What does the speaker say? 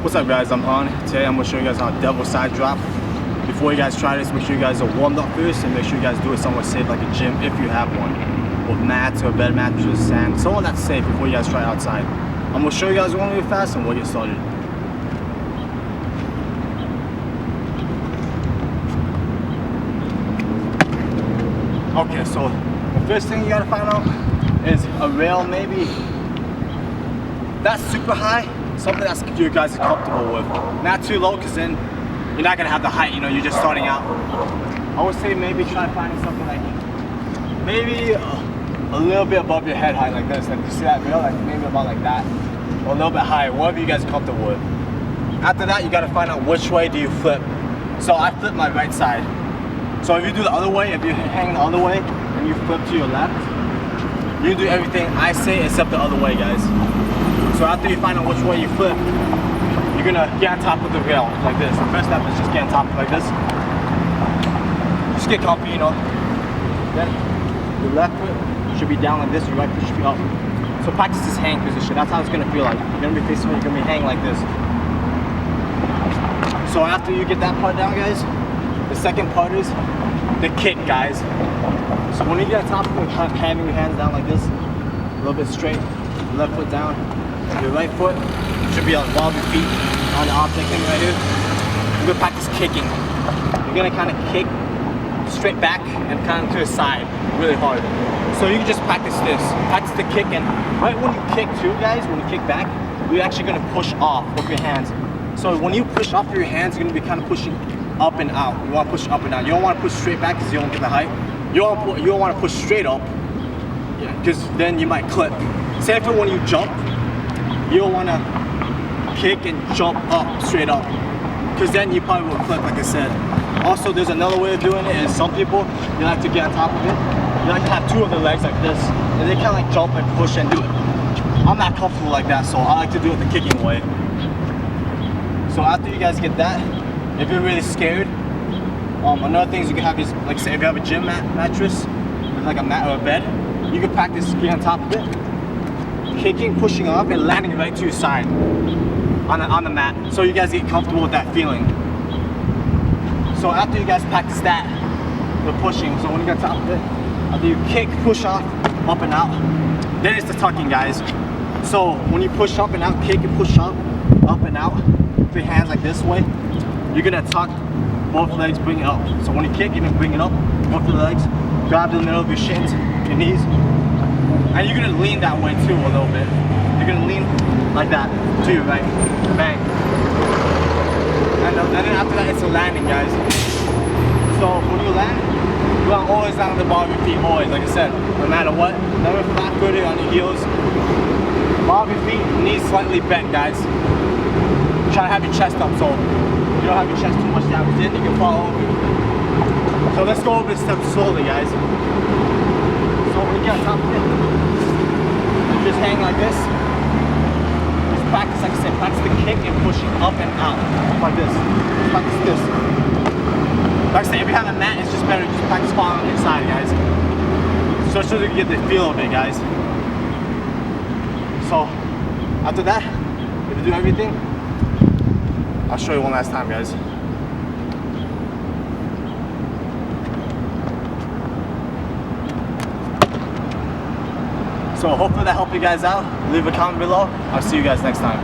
What's up guys, I'm Han. Today I'm going to show you guys how to devil side drop. Before you guys try this, make sure you guys are warmed up first and make sure you guys do it somewhere safe like a gym if you have one. With mats or bed mattresses, sand, someone that's safe before you guys try it outside. I'm going to show you guys one really fast and we'll get started. Okay, so the first thing you got to find out is a rail maybe that's super high. Something that's you guys are comfortable with. Not too low because then you're not going to have the height, you know, you're just starting out. I would say maybe try finding something like maybe a little bit above your head height like this. Like you see that rail, like maybe about like that. Or a little bit higher, whatever you guys are comfortable with. After that, you got to find out which way do you flip. So I flip my right side. So if you do the other way, if you hang the other way and you flip to your left, you do everything I say except the other way, guys. So after you find out which way you flip, you're gonna get on top of the rail like this. The first step is just get on top like this. Just get comfy, you know. Then your left foot should be down like this, your right foot should be up. So practice this hang position. That's how it's gonna feel like. You're gonna be facing, you're gonna be hanging like this. So after you get that part down, guys, the second part is the kick, guys. So when you get on top of it, having your hands down like this, a little bit straight, your left foot down. Your right foot should be on ball of your feet on the object thing right here. You're gonna practice kicking. You're gonna kind of kick straight back and kind of to the side really hard. So you can just practice this. Practice the kick, and right when you kick too, guys, when you kick back, you're actually gonna push off with your hands. So when you push off with your hands, you're gonna be kind of pushing up and out. You want to push up and down. You don't want to push straight back because you don't get the height. You don't want to push straight up because then you might clip. Same for when you jump. You don't want to kick and jump up straight up because then you probably will clip, like I said. Also, there's another way of doing it is some people, they like to get on top of it. They like to have two of their legs like this and they kind of like jump and push and do it. I'm not comfortable like that, so I like to do it the kicking way. So after you guys get that, if you're really scared, another thing you can have is, like say if you have a gym mattress, like a mat or a bed, you can practice getting on top of it. Kicking, pushing off, and landing right to your side on the mat, so you guys get comfortable with that feeling. So after you guys practice that, the pushing, so when you get on top of it, after you kick, push off, up and out, then it's the tucking, guys. So when you push up and out, kick and push up and out, with your hands like this way, you're gonna tuck both legs, bring it up. So when you kick, you're gonna bring it up, both the legs, grab the middle of your shins, your knees. And you're gonna lean that way too a little bit. You're gonna lean like that to your right, bang. And then after that, it's a landing, guys. So when you land, you want always land on the ball of your feet, always. Like I said, no matter what, never flat-footed on your heels. Ball of your feet, knees slightly bent, guys. Try to have your chest up, so you don't have your chest too much down. Then you can fall over. So let's go over the steps slowly, guys. So when you get on top of it, you just hang like this. Just practice, like I said, practice the kick and pushing up and out, like this. Just practice this. Like I said, if you have a mat, it's just better to just practice falling on the inside, guys. So you can get the feel of it, guys. So after that, if you do everything, I'll show you one last time, guys. So hopefully that helped you guys out. Leave a comment below. I'll see you guys next time.